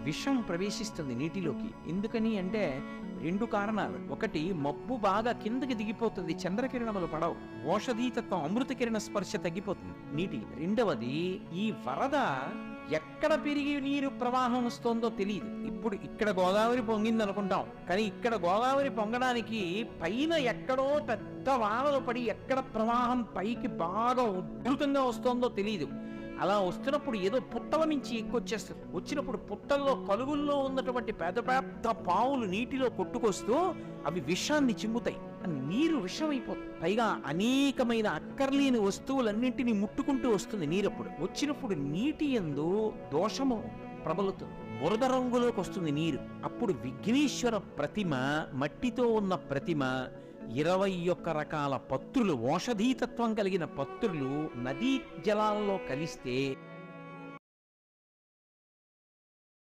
విషం ప్రవేశిస్తుంది నీటిలోకి. ఎందుకని అంటే రెండు కారణాలు. ఒకటి, మబ్బు బాగా కిందకి దిగిపోతుంది, చంద్రకిరణములు పడవు, ఓషధీతత్వం అమృత కిరణ స్పర్శ తగ్గిపోతుంది నీటి. రెండవది, ఈ వరద ఎక్కడ పెరిగి నీరు ప్రవాహం వస్తుందో తెలియదు. ఇప్పుడు ఇక్కడ గోదావరి పొంగింది అనుకుంటాం, కానీ ఇక్కడ గోదావరి పొంగడానికి పైన ఎక్కడో పెద్ద వానలు పడి ఎక్కడ ప్రవాహం పైకి బాగా ఉధృతంగా వస్తుందో తెలియదు. అలా వస్తున్నప్పుడు ఏదో పుట్టల నుంచి ఎక్కువచ్చేస్తుంది. వచ్చినప్పుడు పుట్టల్లో కలుగుల్లో ఉన్నటువంటి పెద్ద పెద్ద పావులు నీటిలో కొట్టుకొస్తూ అవి విషాన్ని చిమ్ముతాయి. నీరు విషమైపోతుంది. పైగా అనేకమైన అక్కర్లేని వస్తువులన్నింటినీ ముట్టుకుంటూ వస్తుంది నీరప్పుడు. వచ్చినప్పుడు నీటి యందు దోషము ప్రబలుతుంది, బురద రంగులోకి వస్తుంది నీరు. అప్పుడు విఘ్నేశ్వర ప్రతిమ, మట్టితో ఉన్న ప్రతిమ, 21 రకాల పత్రులు, ఓషధీతత్వం కలిగిన పత్రులు నదీ జలాల్లో కలిస్తే